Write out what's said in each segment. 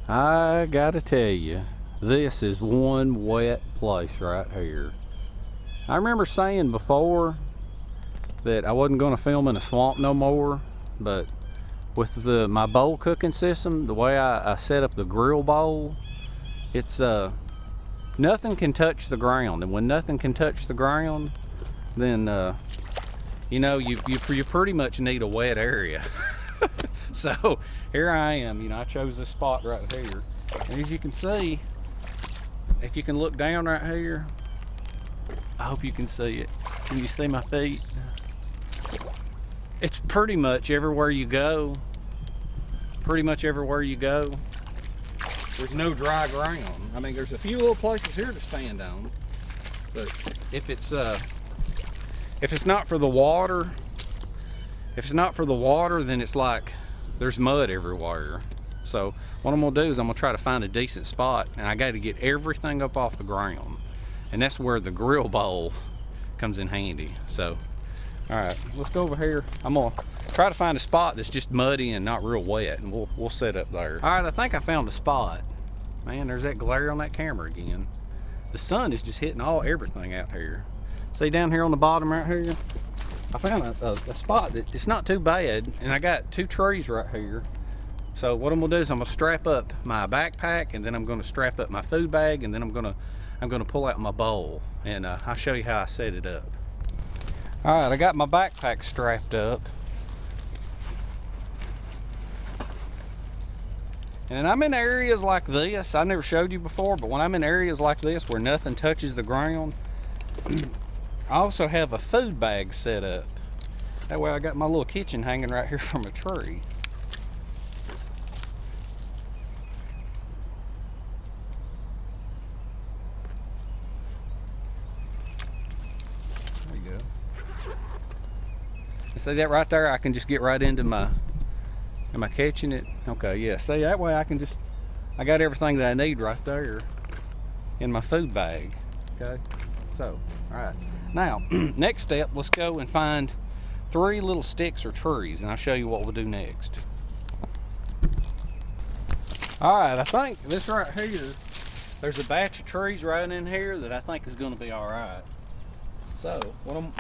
I gotta tell you, this is one wet place right here. I remember saying before that I wasn't gonna film in a swamp no more, but with my bowl cooking system, the way I set up the grill bowl, it's nothing can touch the ground, and when nothing can touch the ground, then you know, you pretty much need a wet area. So here I am, you know, I chose this spot right here. And as you can see, if you can look down right here, I hope you can see it. Can you see my feet? It's pretty much everywhere you go. Pretty much everywhere you go, there's no dry ground. I mean, there's a few little places here to stand on, but if it's not for the water, then it's like there's mud everywhere. So what I'm gonna do is I'm gonna try to find a decent spot, and I got to get everything up off the ground, and that's where the grill bowl comes in handy. So all right, let's go over here. I'm gonna try to find a spot that's just muddy and not real wet, and we'll set up there. All right, I think I found a spot. Man, there's that glare on that camera again. The sun is just hitting everything out here. See down here on the bottom right here? I found a spot that it's not too bad, and I got 2 trees right here. So what I'm gonna do is I'm gonna strap up my backpack, and then I'm gonna strap up my food bag, and then I'm gonna pull out my bowl, and I'll show you how I set it up. All right, I got my backpack strapped up. And I'm in areas like this. I never showed you before, but when I'm in areas like this where nothing touches the ground, I also have a food bag set up. That way I got my little kitchen hanging right here from a tree. There you go. You see that right there? I can just get right into my... Am I catching it? Okay, yeah. See, that way I got everything that I need right there in my food bag. Okay, so, all right. Now, next step, let's go and find 3 little sticks or trees, and I'll show you what we'll do next. All right, I think this right here, there's a batch of trees right in here that I think is gonna be all right. So, what I'm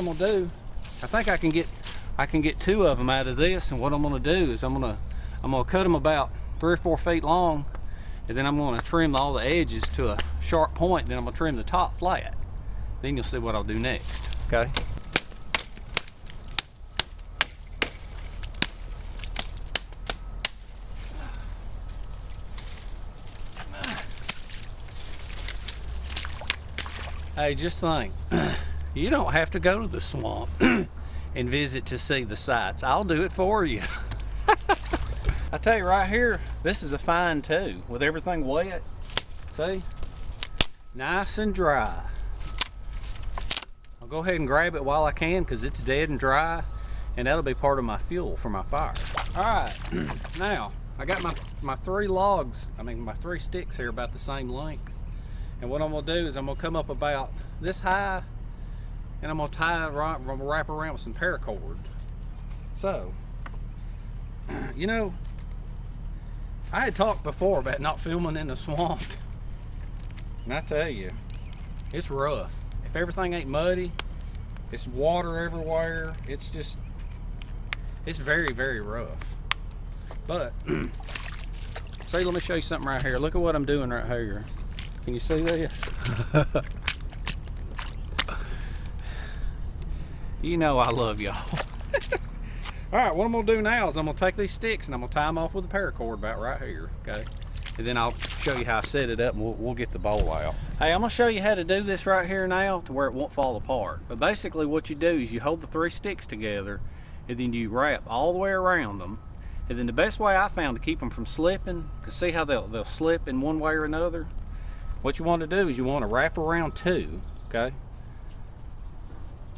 gonna do, I think I can get 2 of them out of this, and what I'm gonna do is I'm gonna cut them about 3 or 4 feet long, and then I'm gonna trim all the edges to a sharp point, then I'm gonna trim the top flat. Then you'll see what I'll do next, okay? Hey, just think. You don't have to go to the swamp and visit to see the sights. I'll do it for you. I tell you right here, this is a find too, with everything wet. See? Nice and dry. I'll go ahead and grab it while I can because it's dead and dry, and that'll be part of my fuel for my fire. All right, now I got my 3 logs, my 3 sticks here about the same length. And what I'm gonna do is I'm gonna come up about this high, and I'm gonna wrap around with some paracord. So, you know, I had talked before about not filming in the swamp, and I tell you, it's rough. If everything ain't muddy, it's water everywhere. It's very, very rough. But, see, let me show you something right here. Look at what I'm doing right here. Can you see this? You know I love y'all. All right, what I'm gonna do now is I'm gonna take these sticks and I'm gonna tie them off with a paracord about right here, okay? And then I'll show you how I set it up, and we'll get the bowl out. Hey, I'm gonna show you how to do this right here now to where it won't fall apart. But basically what you do is you hold the 3 sticks together, and then you wrap all the way around them. And then the best way I found to keep them from slipping, because see how they'll slip in one way or another? What you want to do is you want to wrap around 2, okay?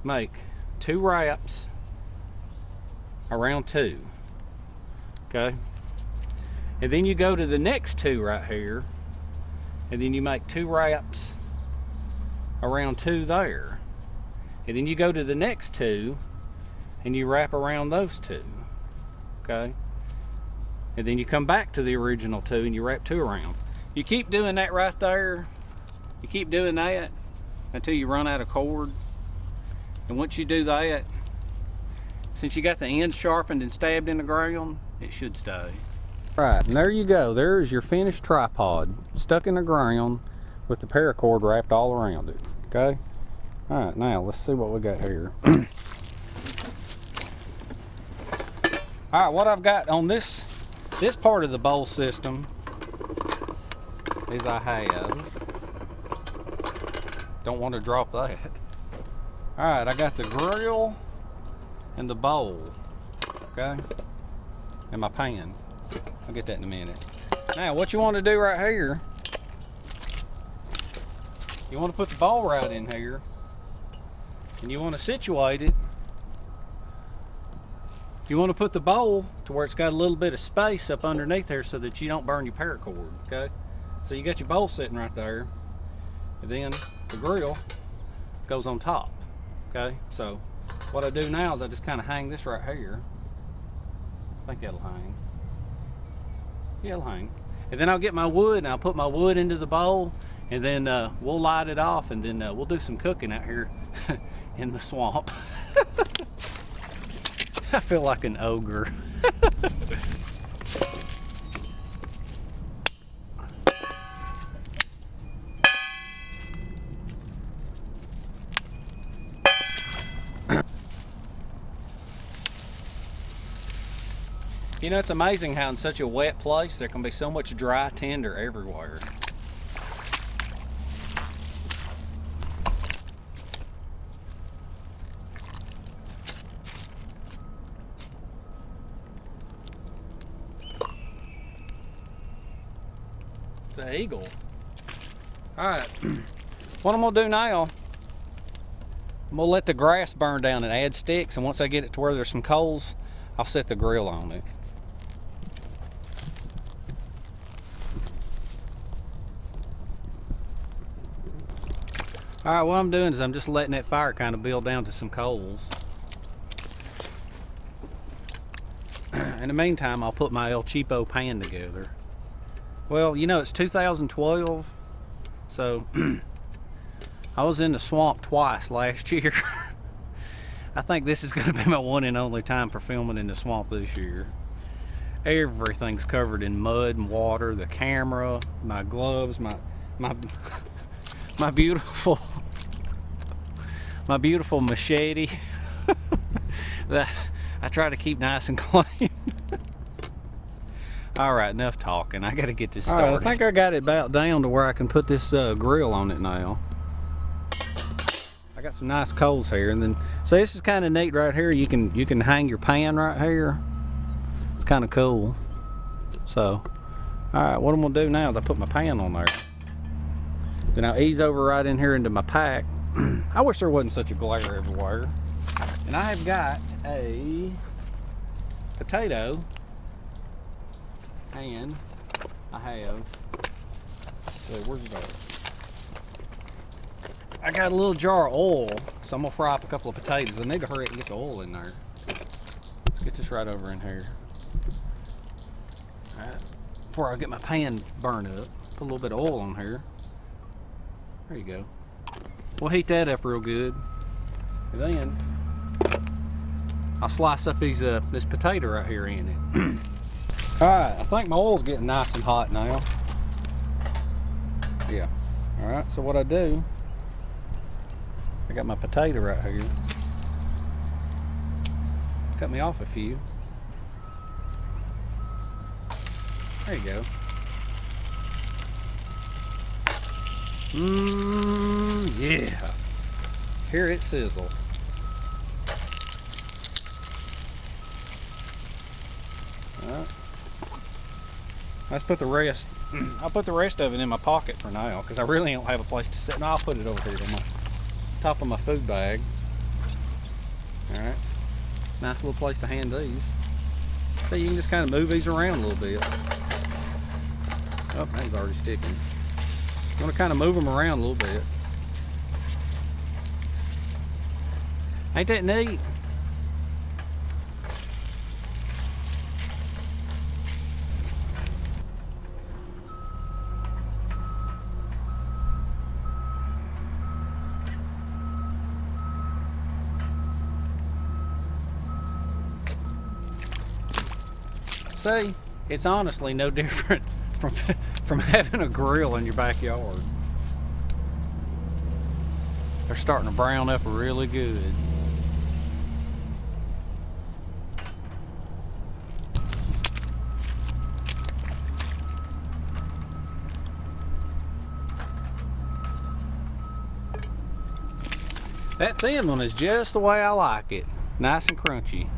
Make 2 wraps around 2, okay? And then you go to the next 2 right here, and then you make 2 wraps around 2 there, and then you go to the next 2 and you wrap around those 2, okay, and then you come back to the original 2 and you wrap 2 around. You keep doing that right there. You keep doing that until you run out of cord, and once you do that, since you got the ends sharpened and stabbed in the ground, it should stay. Right, and there you go. There's your finished tripod, stuck in the ground with the paracord wrapped all around it, okay? All right, now let's see what we got here. All right, what I've got on this part of the bowl system is I have, don't want to drop that. All right, I got the grill and the bowl, okay, and my pan. I'll get that in a minute. Now, what you want to do right here, you want to put the bowl right in here, and you want to situate it. You want to put the bowl to where it's got a little bit of space up underneath there so that you don't burn your paracord, okay? So you got your bowl sitting right there, and then the grill goes on top, okay? So what I do now is I just kind of hang this right here. I think that'll hang. Yeah, it'll hang. And then I'll get my wood and I'll put my wood into the bowl, and then we'll light it off, and then we'll do some cooking out here in the swamp. I feel like an ogre. You know, it's amazing how in such a wet place there can be so much dry tinder everywhere. It's an eagle. Alright, what I'm going to do now, I'm going to let the grass burn down and add sticks, and once I get it to where there's some coals, I'll set the grill on it. Alright, what I'm doing is I'm just letting that fire kind of build down to some coals. In the meantime, I'll put my El Cheapo pan together. Well, you know, it's 2012, so I was in the swamp twice last year. I think this is going to be my one and only time for filming in the swamp this year. Everything's covered in mud and water. The camera, my gloves, my beautiful machete that I try to keep nice and clean. All right, enough talking. I got to get this started. All right, I think I got it about down to where I can put this grill on it now. I got some nice coals here, and then so this is kind of neat right here. You can hang your pan right here. It's kind of cool. So, all right, what I'm gonna do now is I put my pan on there. Then I'll ease over right in here into my pack. I wish there wasn't such a glare everywhere. And I have got a potato, and I have, so where's it at? I got a little jar of oil, so I'm gonna fry up a couple of potatoes. I need to hurry up and get the oil in there. Let's get this right over in here. All right, before I get my pan burned up, put a little bit of oil on here. There you go. We'll heat that up real good, and then I'll slice up these this potato right here in it. All right, I think my oil's getting nice and hot now. Yeah. All right. So what I do, I got my potato right here. Cut me off a few. There you go. Yeah. Hear it sizzle. Alright. Let's put the rest. I'll put the rest of it in my pocket for now because I really don't have a place to sit. No, I'll put it over here on my top of my food bag. Alright. Nice little place to hand these. So you can just kind of move these around a little bit. Oh, that was already sticking. I'm gonna kind of move them around a little bit. Ain't that neat? See, it's honestly no different from having a grill in your backyard. They're starting to brown up really good. That thin one is just the way I like it. Nice and crunchy.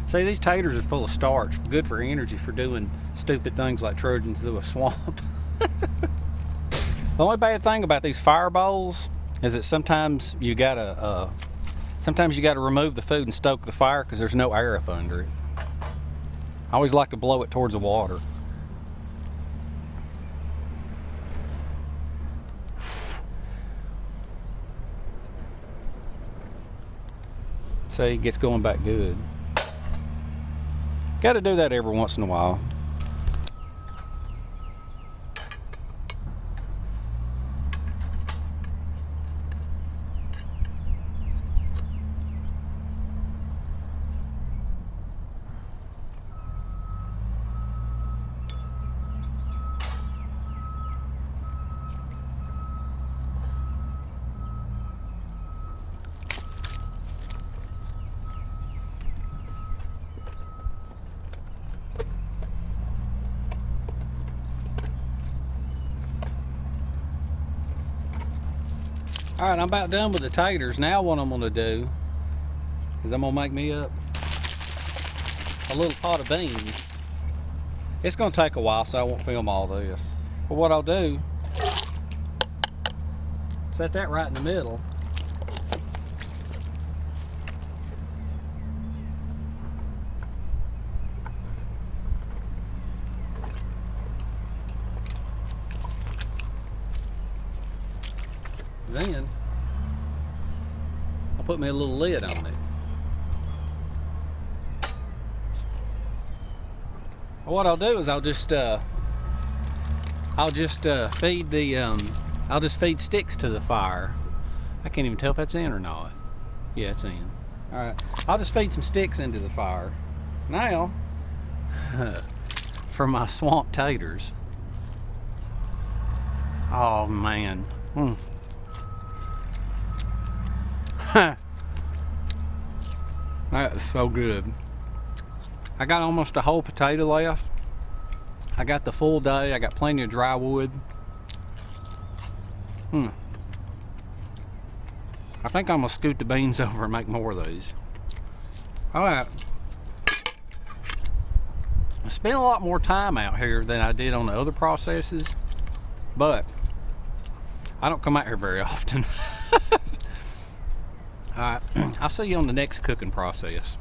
See, these taters are full of starch, good for energy for doing stupid things like trudging through a swamp. The only bad thing about these fire bowls is that sometimes you gotta remove the food and stoke the fire because there's no air up under it. I always like to blow it towards the water. See, it gets going back good. Got to do that every once in a while. All right, I'm about done with the taters. Now what I'm gonna do is I'm gonna make me up a little pot of beans. It's gonna take a while, so I won't film all this. But what I'll do, set that right in the middle. Then I'll put me a little lid on it. What I'll do is I'll just feed sticks to the fire. I can't even tell if that's in or not. Yeah, it's in. All right, I'll just feed some sticks into the fire. Now, for my swamp taters. Oh man. That is so good. I got almost a whole potato left. I got the full day. I got plenty of dry wood. I think I'm gonna scoot the beans over and make more of these. All right. I spent a lot more time out here than I did on the other processes, but I don't come out here very often. All right, I'll see you on the next cooking process.